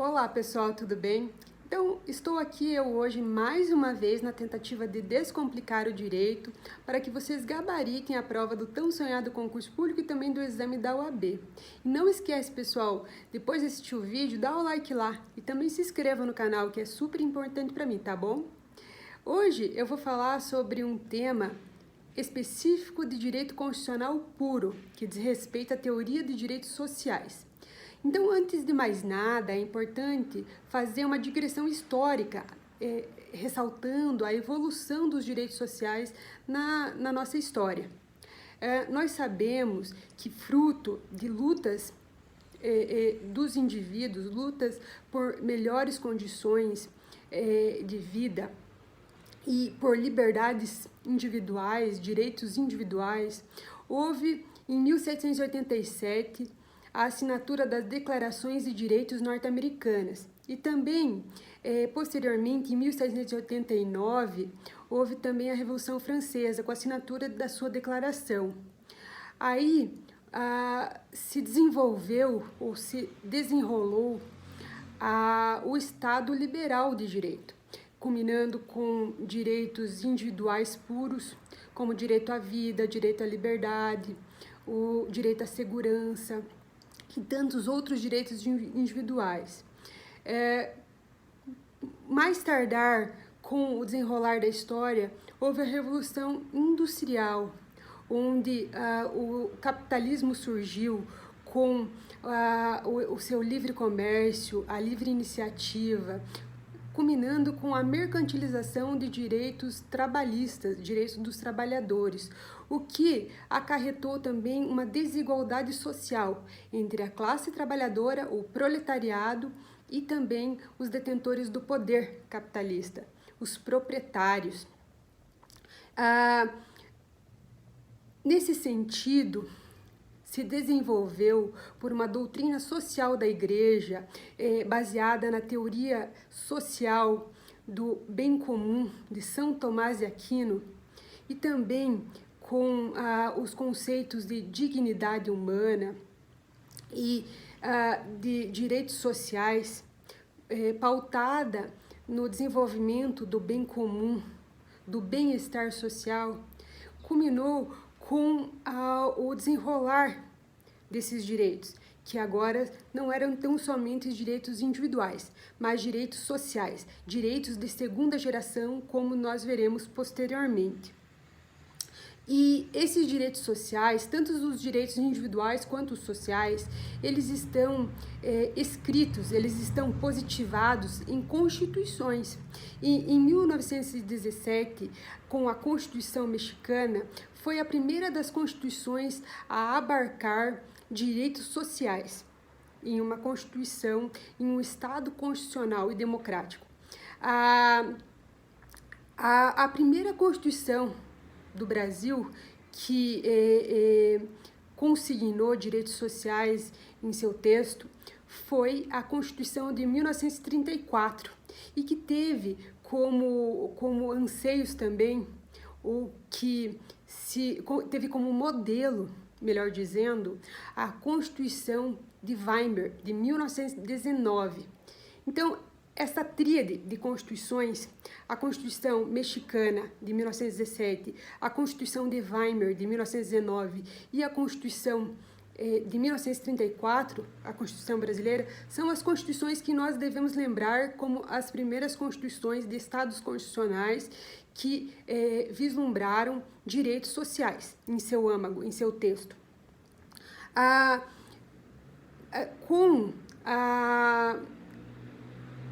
Olá pessoal, tudo bem? Então, estou aqui hoje mais uma vez na tentativa de descomplicar o direito para que vocês gabaritem a prova do tão sonhado concurso público e também do exame da OAB. E não esquece, pessoal, depois de assistir o vídeo, dá o like lá e também se inscreva no canal, que é super importante para mim, tá bom? Hoje eu vou falar sobre um tema específico de direito constitucional puro, que diz respeito à teoria de direitos sociais. Então, antes de mais nada, é importante fazer uma digressão histórica, ressaltando a evolução dos direitos sociais na nossa história. Nós sabemos que fruto de lutas dos indivíduos, lutas por melhores condições de vida e por liberdades individuais, direitos individuais, houve em 1787 a assinatura das Declarações de Direitos Norte-Americanas. E também, posteriormente, em 1789, houve também a Revolução Francesa, com a assinatura da sua declaração. Aí se desenvolveu ou se desenrolou o Estado liberal de direito, culminando com direitos individuais puros, como direito à vida, direito à liberdade, o direito à segurança, e tantos outros direitos individuais. Mais tardar, com o desenrolar da história, houve a Revolução Industrial, onde o capitalismo surgiu com o seu livre comércio, a livre iniciativa, culminando com a mercantilização de direitos trabalhistas, direitos dos trabalhadores, o que acarretou também uma desigualdade social entre a classe trabalhadora, o proletariado, e também os detentores do poder capitalista, os proprietários. Nesse sentido, se desenvolveu por uma doutrina social da Igreja, baseada na teoria social do bem comum de São Tomás de Aquino, e também com os conceitos de dignidade humana e de direitos sociais, pautada no desenvolvimento do bem comum, do bem-estar social, culminou com o desenrolar desses direitos, que agora não eram tão somente direitos individuais, mas direitos sociais, direitos de segunda geração, como nós veremos posteriormente. E esses direitos sociais, tanto os direitos individuais quanto os sociais, eles estão escritos, eles estão positivados em constituições. E em 1917, com a Constituição Mexicana, foi a primeira das constituições a abarcar direitos sociais em uma Constituição, em um Estado constitucional e democrático. A primeira Constituição do Brasil que consignou direitos sociais em seu texto foi a Constituição de 1934 e que teve como anseios também o que teve como modelo, melhor dizendo, a Constituição de Weimar de 1919. Então, essa tríade de constituições, a Constituição Mexicana de 1917, a Constituição de Weimar de 1919 e a Constituição de 1934, a Constituição brasileira, são as constituições que nós devemos lembrar como as primeiras constituições de estados constitucionais que vislumbraram direitos sociais em seu âmago, em seu texto. Com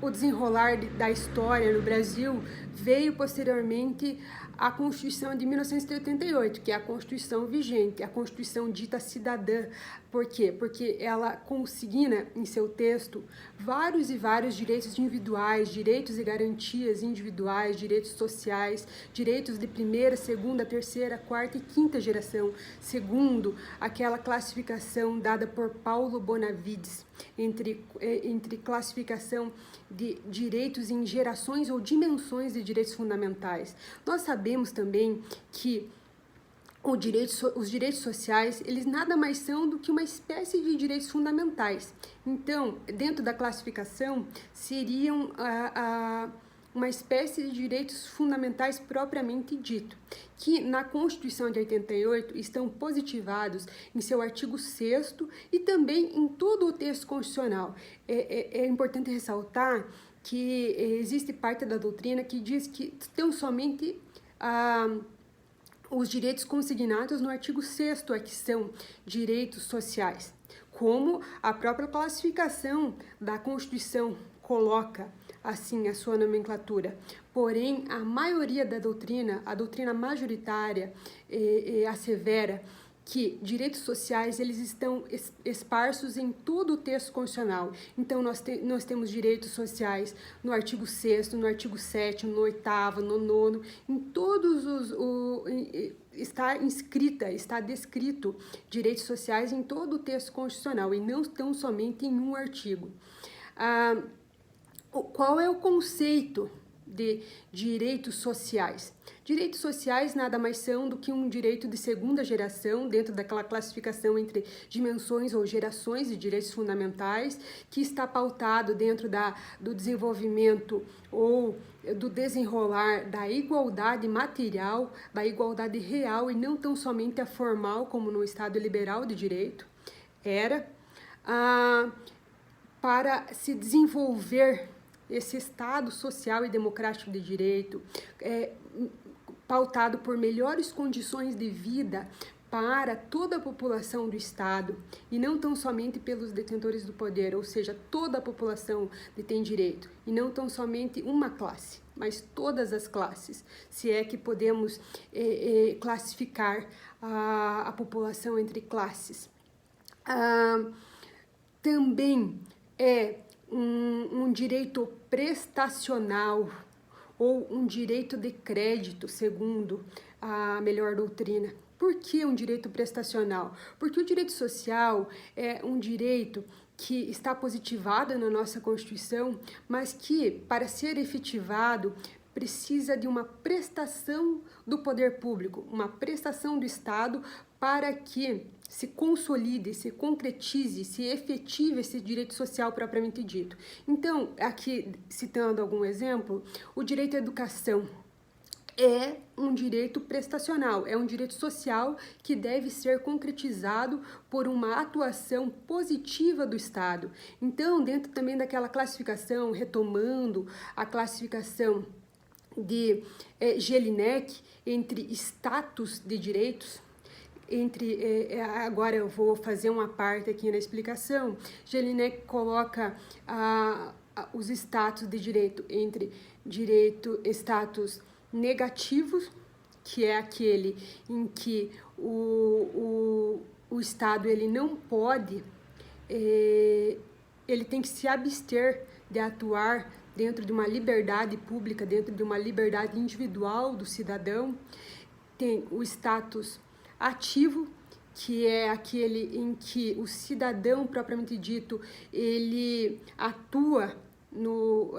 o desenrolar da história no Brasil, veio posteriormente a Constituição de 1988, que é a Constituição vigente, a Constituição dita cidadã. Por quê? Porque ela consigna em seu texto vários e vários direitos individuais, direitos e garantias individuais, direitos sociais, direitos de primeira, segunda, terceira, quarta e quinta geração, segundo aquela classificação dada por Paulo Bonavides, entre classificação de direitos em gerações ou dimensões de direitos fundamentais. Nós sabemos também que os direitos sociais, eles nada mais são do que uma espécie de direitos fundamentais. Então, dentro da classificação, seriam uma espécie de direitos fundamentais propriamente dito, que na Constituição de 88 estão positivados em seu artigo 6º e também em todo o texto constitucional. É importante ressaltar que existe parte da doutrina que diz que tão somente os direitos consignados no artigo 6º é que são direitos sociais, como a própria classificação da Constituição coloca assim a sua nomenclatura. Porém, a maioria da doutrina, a doutrina majoritária, assevera que direitos sociais eles estão esparsos em todo o texto constitucional. Então, nós temos direitos sociais no artigo 6º, no artigo 7º, no 8º, no 9º, em todos está descrito direitos sociais em todo o texto constitucional e não tão somente em um artigo. Qual é o conceito de direitos sociais? Direitos sociais nada mais são do que um direito de segunda geração, dentro daquela classificação entre dimensões ou gerações de direitos fundamentais, que está pautado dentro do desenvolvimento ou do desenrolar da igualdade material, da igualdade real e não tão somente a formal, como no Estado liberal de direito para se desenvolver esse Estado social e democrático de direito, pautado por melhores condições de vida para toda a população do Estado e não tão somente pelos detentores do poder, ou seja, toda a população tem direito e não tão somente uma classe, mas todas as classes, se é que podemos classificar a população entre classes. Também é um direito prestacional ou um direito de crédito, segundo a melhor doutrina. Por que um direito prestacional? Porque o direito social é um direito que está positivado na nossa Constituição, mas que, para ser efetivado, precisa de uma prestação do poder público, uma prestação do Estado para que se consolide, se concretize, se efetive esse direito social propriamente dito. Então, aqui citando algum exemplo, o direito à educação é um direito prestacional, é um direito social que deve ser concretizado por uma atuação positiva do Estado. Então, dentro também daquela classificação, retomando a classificação de Jelinek entre status de direitos, agora eu vou fazer uma parte aqui na explicação. Jelinek coloca os status de direito entre status negativos, que é aquele em que o Estado ele não pode, ele tem que se abster de atuar dentro de uma liberdade pública, dentro de uma liberdade individual do cidadão. Tem o status ativo, que é aquele em que o cidadão, propriamente dito, ele atua no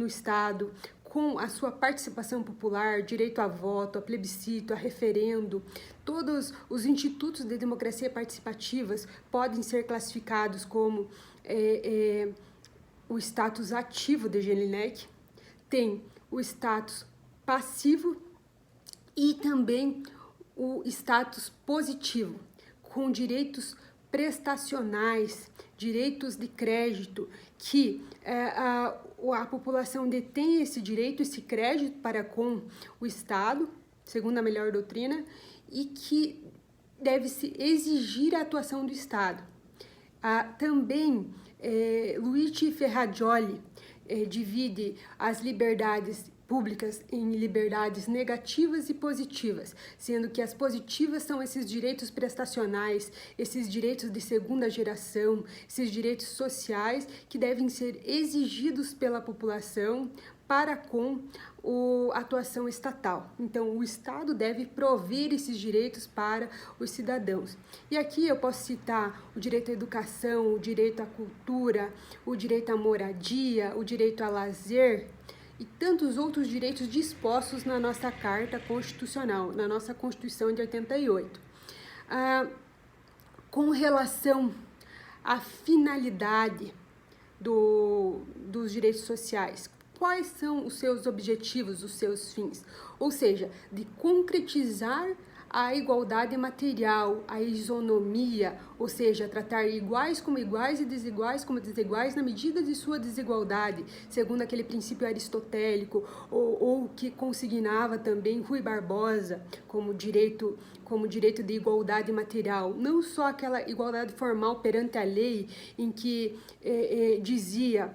Estado com a sua participação popular, direito a voto, a plebiscito, a referendo. Todos os institutos de democracia participativas podem ser classificados como o status ativo de Jelinek. Tem o status passivo e também o status positivo, com direitos prestacionais, direitos de crédito, que a população detém esse direito, esse crédito para com o Estado, segundo a melhor doutrina, e que deve-se exigir a atuação do Estado. Também, Luigi Ferrajoli divide as liberdades públicas em liberdades negativas e positivas, sendo que as positivas são esses direitos prestacionais, esses direitos de segunda geração, esses direitos sociais que devem ser exigidos pela população para com a atuação estatal. Então, o Estado deve prover esses direitos para os cidadãos. E aqui eu posso citar o direito à educação, o direito à cultura, o direito à moradia, o direito a lazer, e tantos outros direitos dispostos na nossa Carta Constitucional, na nossa Constituição de 88. Com relação à finalidade dos direitos sociais, quais são os seus objetivos, os seus fins? Ou seja, de concretizar a igualdade material, a isonomia, ou seja, tratar iguais como iguais e desiguais como desiguais na medida de sua desigualdade, segundo aquele princípio aristotélico, ou que consignava também Rui Barbosa como direito de igualdade material, não só aquela igualdade formal perante a lei em que dizia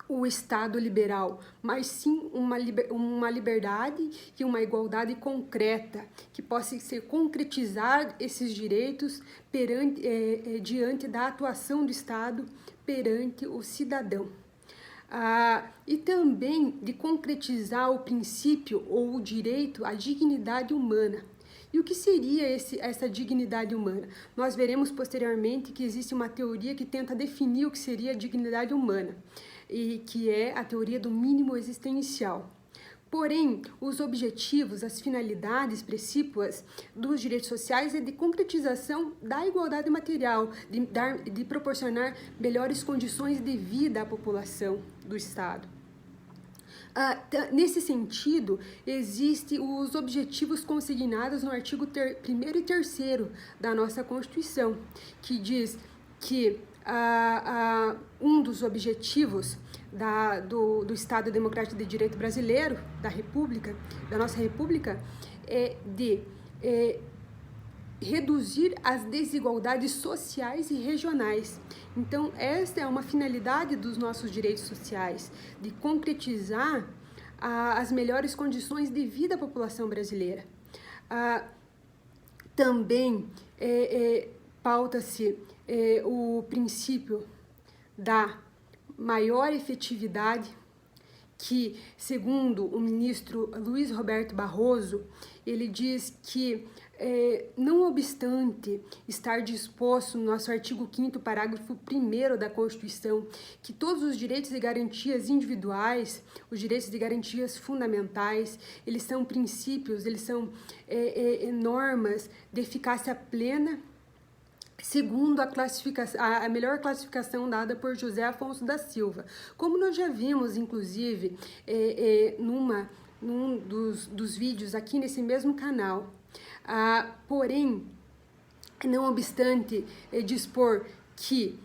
o Estado liberal, mas sim uma liberdade e uma igualdade concreta, que possa ser concretizar esses direitos diante da atuação do Estado perante o cidadão. E também de concretizar o princípio ou o direito à dignidade humana. E o que seria essa dignidade humana? Nós veremos posteriormente que existe uma teoria que tenta definir o que seria a dignidade humana, e que é a teoria do mínimo existencial. Porém, os objetivos, as finalidades precípuas dos direitos sociais é de concretização da igualdade material, de proporcionar melhores condições de vida à população do Estado. Nesse sentido, existem os objetivos consignados no artigo 1º e 3º da nossa Constituição, que diz que um dos objetivos do Estado Democrático de Direito brasileiro, da nossa República, é de reduzir as desigualdades sociais e regionais. Então, esta é uma finalidade dos nossos direitos sociais, de concretizar as melhores condições de vida à população brasileira. Também pauta-se o princípio da maior efetividade, que, segundo o ministro Luiz Roberto Barroso, ele diz que, não obstante estar disposto no nosso artigo 5º, parágrafo 1º da Constituição, que todos os direitos e garantias individuais, os direitos e garantias fundamentais, eles são princípios, eles são normas de eficácia plena, segundo a melhor classificação dada por José Afonso da Silva. Como nós já vimos, inclusive, num dos vídeos aqui nesse mesmo canal. Porém, não obstante dispor que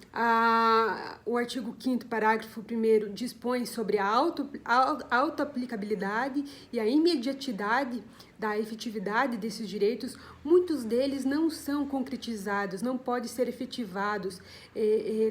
o artigo 5º, parágrafo 1º, dispõe sobre a autoaplicabilidade e a imediatidade da efetividade desses direitos, muitos deles não são concretizados, não podem ser efetivados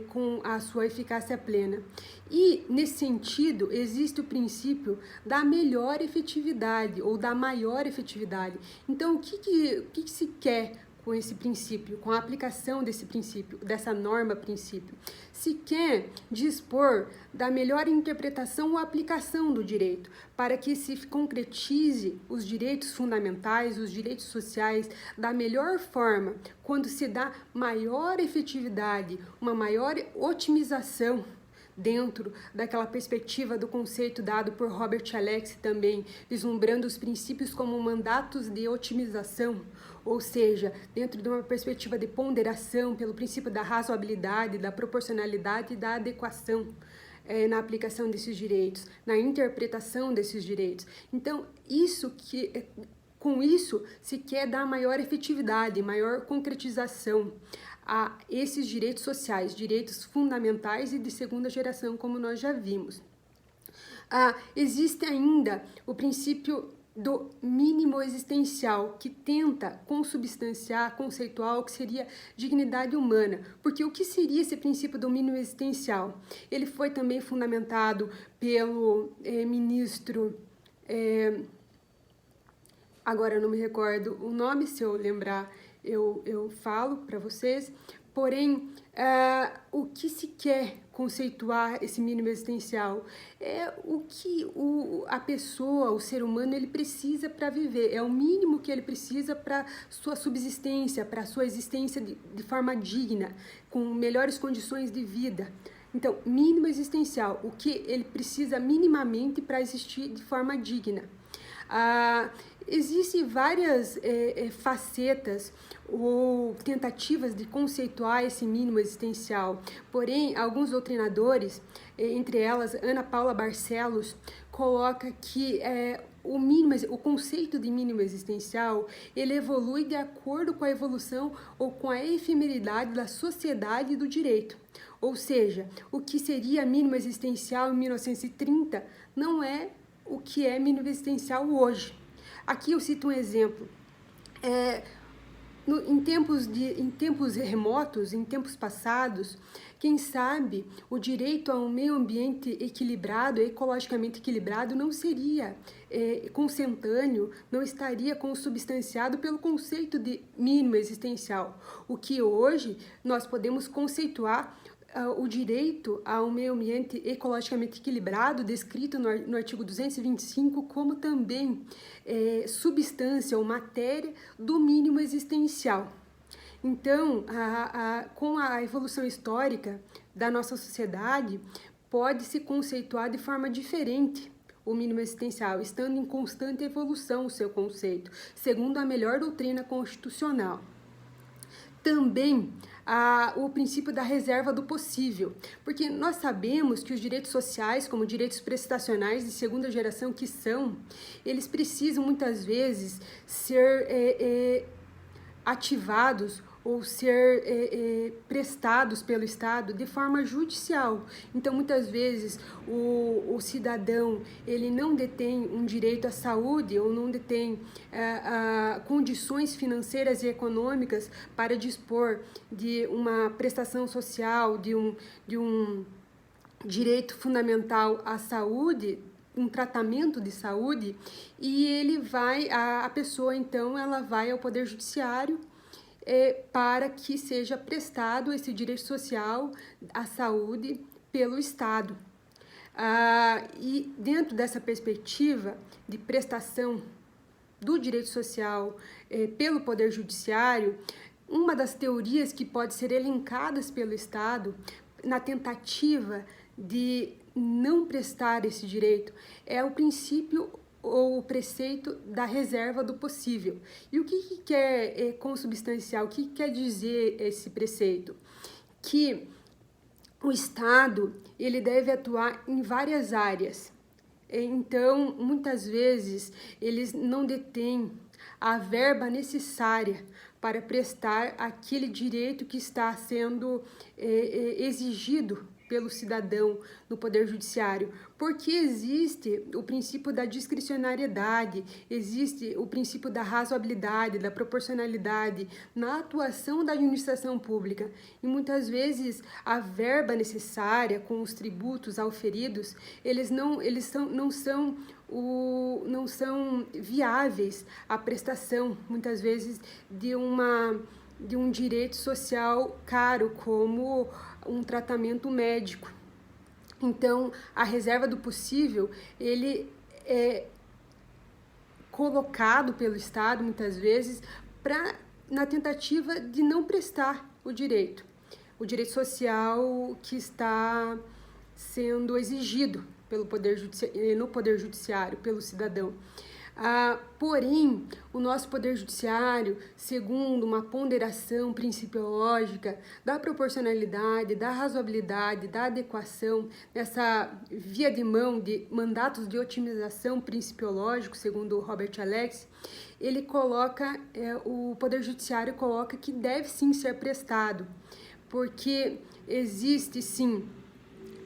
com a sua eficácia plena. E, nesse sentido, existe o princípio da melhor efetividade ou da maior efetividade. Então, o que se quer com esse princípio, com a aplicação desse princípio, dessa norma princípio? Se quer dispor da melhor interpretação ou aplicação do direito, para que se concretize os direitos fundamentais, os direitos sociais, da melhor forma, quando se dá maior efetividade, uma maior otimização, dentro daquela perspectiva do conceito dado por Robert Alex também, vislumbrando os princípios como mandatos de otimização, ou seja, dentro de uma perspectiva de ponderação pelo princípio da razoabilidade, da proporcionalidade e da adequação na aplicação desses direitos, na interpretação desses direitos. Então, com isso se quer dar maior efetividade, maior concretização a esses direitos sociais, direitos fundamentais e de segunda geração, como nós já vimos. Existe ainda o princípio do mínimo existencial, que tenta consubstanciar, conceituar o que seria dignidade humana. Porque o que seria esse princípio do mínimo existencial? Ele foi também fundamentado pelo ministro... agora eu não me recordo o nome, se eu lembrar eu falo para vocês. Porém, o que se quer conceituar esse mínimo existencial é o que a pessoa, o ser humano, ele precisa para viver. É o mínimo que ele precisa para sua subsistência, para sua existência de forma digna, com melhores condições de vida. Então, mínimo existencial, o que ele precisa minimamente para existir de forma digna. Existem várias facetas ou tentativas de conceituar esse mínimo existencial, porém, alguns doutrinadores, entre elas Ana Paula Barcelos, coloca que o conceito de mínimo existencial, ele evolui de acordo com a evolução ou com a efemeridade da sociedade e do direito. Ou seja, o que seria mínimo existencial em 1930 não é o que é mínimo existencial hoje. Aqui eu cito um exemplo. Em tempos remotos, em tempos passados, quem sabe o direito a um meio ambiente equilibrado, ecologicamente equilibrado, não seria consentâneo, não estaria consubstanciado pelo conceito de mínimo existencial. O que hoje nós podemos conceituar o direito a um meio ambiente ecologicamente equilibrado, descrito no artigo 225, como também substância ou matéria do mínimo existencial. Então, com a evolução histórica da nossa sociedade, pode-se conceituar de forma diferente o mínimo existencial, estando em constante evolução o seu conceito, segundo a melhor doutrina constitucional. Também o princípio da reserva do possível, porque nós sabemos que os direitos sociais, como direitos prestacionais de segunda geração eles precisam muitas vezes ser ativados ou ser prestados pelo Estado de forma judicial. Então, muitas vezes, o cidadão ele não detém um direito à saúde ou não detém condições financeiras e econômicas para dispor de uma prestação social, de um direito fundamental à saúde, um tratamento de saúde, e a pessoa, então, ela vai ao Poder Judiciário para que seja prestado esse direito social à saúde pelo Estado. E dentro dessa perspectiva de prestação do direito social pelo Poder Judiciário, uma das teorias que pode ser elencadas pelo Estado na tentativa de não prestar esse direito é o princípio ou o preceito da reserva do possível. E o que é consubstancial? O que quer dizer esse preceito? Que o Estado ele deve atuar em várias áreas. Então, muitas vezes, eles não detêm a verba necessária para prestar aquele direito que está sendo exigido pelo cidadão no Poder Judiciário, porque existe o princípio da discricionariedade, existe o princípio da razoabilidade, da proporcionalidade na atuação da administração pública, e muitas vezes a verba necessária com os tributos auferidos, não são viáveis à prestação, muitas vezes, de um direito social caro, como um tratamento médico. Então, a reserva do possível, ele é colocado pelo Estado, muitas vezes, na tentativa de não prestar o direito social que está sendo exigido no Poder Judiciário, pelo cidadão. Porém, o nosso Poder Judiciário, segundo uma ponderação principiológica da proporcionalidade, da razoabilidade, da adequação, nessa via de mão de mandatos de otimização principiológico, segundo Robert Alex, ele coloca, o Poder Judiciário coloca que deve sim ser prestado, porque existe sim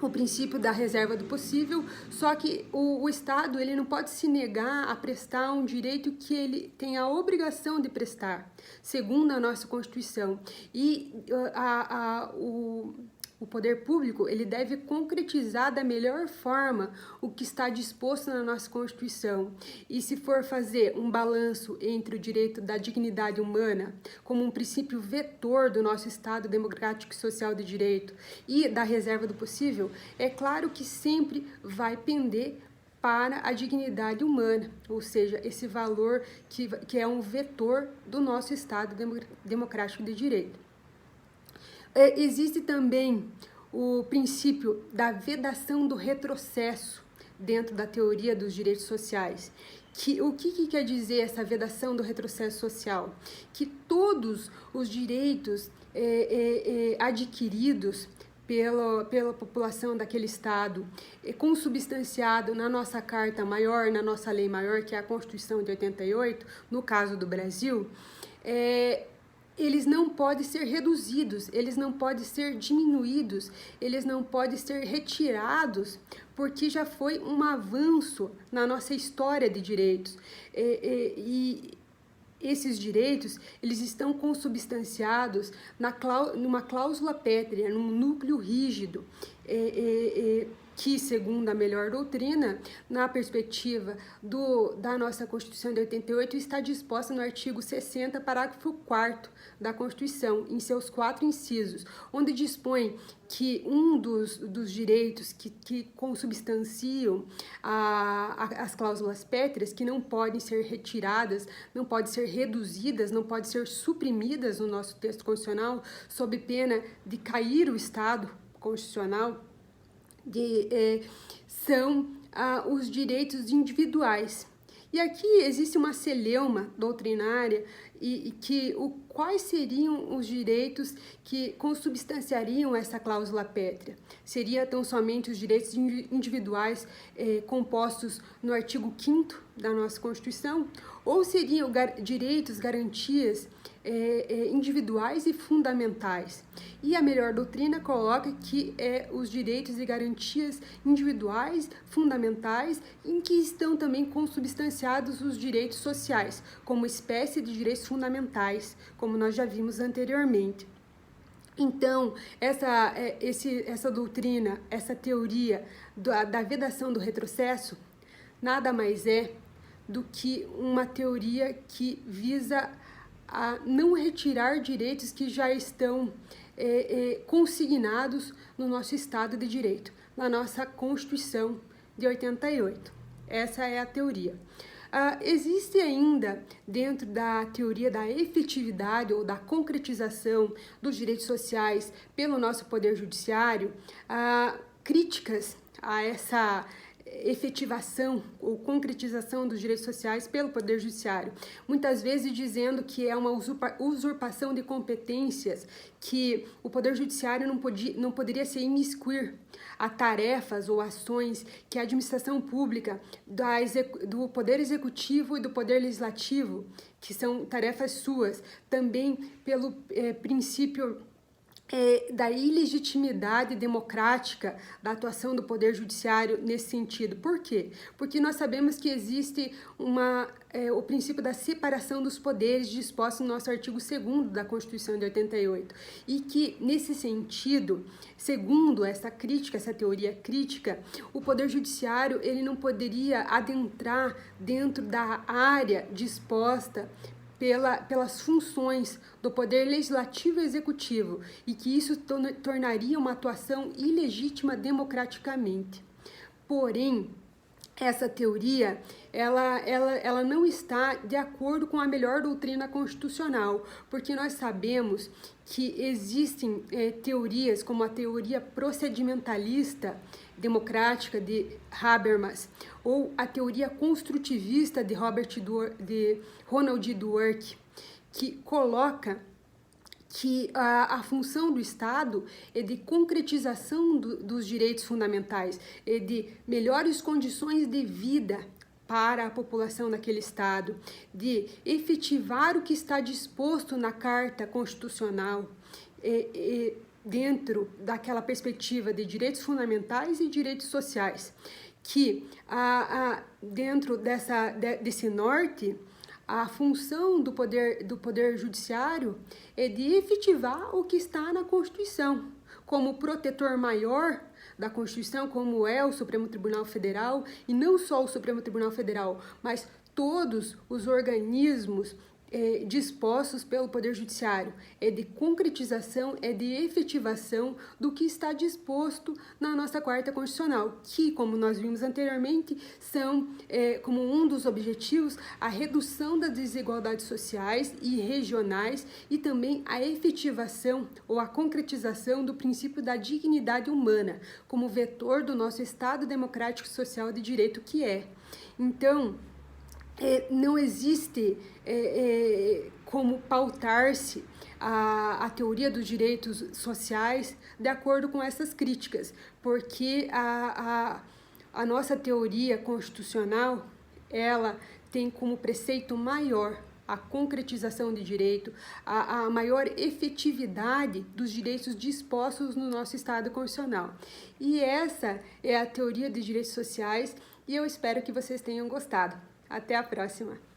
o princípio da reserva do possível, só que o Estado ele não pode se negar a prestar um direito que ele tem a obrigação de prestar, segundo a nossa Constituição. E o poder público ele deve concretizar da melhor forma o que está disposto na nossa Constituição. E se for fazer um balanço entre o direito da dignidade humana, como um princípio vetor do nosso Estado democrático e social de direito, e da reserva do possível, é claro que sempre vai pender para a dignidade humana, ou seja, esse valor que é um vetor do nosso Estado democrático de direito. Existe também o princípio da vedação do retrocesso dentro da teoria dos direitos sociais. O que quer dizer essa vedação do retrocesso social? Que todos os direitos adquiridos pela população daquele Estado, consubstanciado na nossa Carta Maior, na nossa Lei Maior, que é a Constituição de 88, no caso do Brasil, eles não podem ser reduzidos, eles não podem ser diminuídos, eles não podem ser retirados, porque já foi um avanço na nossa história de direitos. E esses direitos, eles estão consubstanciados numa cláusula pétrea, num núcleo rígido, que, segundo a melhor doutrina, na perspectiva da nossa Constituição de 88, está disposta no artigo 60, parágrafo 4º da Constituição, em seus 4 incisos, onde dispõe que um dos direitos que consubstanciam as cláusulas pétreas, que não podem ser retiradas, não podem ser reduzidas, não podem ser suprimidas no nosso texto constitucional, sob pena de cair o Estado constitucional, são os direitos individuais. E aqui existe uma celeuma doutrinária quais seriam os direitos que consubstanciariam essa cláusula pétrea? Seria tão somente os direitos individuais compostos no artigo 5º da nossa Constituição? Ou seriam direitos, garantias individuais e fundamentais? E a melhor doutrina coloca que os direitos e garantias individuais, fundamentais, em que estão também consubstanciados os direitos sociais, como espécie de direitos fundamentais, como nós já vimos anteriormente. Então, essa doutrina, essa teoria da vedação do retrocesso, nada mais é do que uma teoria que visa a não retirar direitos que já estão consignados no nosso Estado de Direito, na nossa Constituição de 88. Essa é a teoria. Existe ainda, dentro da teoria da efetividade ou da concretização dos direitos sociais pelo nosso Poder Judiciário, críticas a essa efetivação ou concretização dos direitos sociais pelo Poder Judiciário, muitas vezes dizendo que é uma usurpação de competências, que o Poder Judiciário não poderia se imiscuir a tarefas ou ações que a administração pública do Poder Executivo e do Poder Legislativo, que são tarefas suas, também pelo princípio da ilegitimidade democrática da atuação do Poder Judiciário nesse sentido. Por quê? Porque nós sabemos que existe o princípio da separação dos poderes disposto no nosso artigo 2º da Constituição de 88 e que, nesse sentido, segundo essa teoria crítica, o Poder Judiciário ele não poderia adentrar dentro da área disposta pelas funções do Poder Legislativo e Executivo e que isso tornaria uma atuação ilegítima democraticamente. Porém, essa teoria, ela não está de acordo com a melhor doutrina constitucional, porque nós sabemos que existem teorias como a teoria procedimentalista democrática de Habermas ou a teoria construtivista de Ronald Dworkin, que coloca que a função do Estado é de concretização dos direitos fundamentais, é de melhores condições de vida para a população daquele Estado, de efetivar o que está disposto na Carta Constitucional, dentro daquela perspectiva de direitos fundamentais e direitos sociais, que dentro desse norte, a função do poder Judiciário é de efetivar o que está na Constituição, como protetor maior da Constituição, como é o Supremo Tribunal Federal, e não só o Supremo Tribunal Federal, mas todos os organismos dispostos pelo Poder Judiciário, é de concretização, é de efetivação do que está disposto na nossa Carta Constitucional, que, como nós vimos anteriormente, são, como um dos objetivos, a redução das desigualdades sociais e regionais e também a efetivação ou a concretização do princípio da dignidade humana, como vetor do nosso Estado democrático e social de direito que é. Então, não existe como pautar-se a teoria dos direitos sociais de acordo com essas críticas, porque a nossa teoria constitucional, ela tem como preceito maior a concretização de direito, a maior efetividade dos direitos dispostos no nosso Estado Constitucional. E essa é a teoria de direitos sociais e eu espero que vocês tenham gostado. Até a próxima!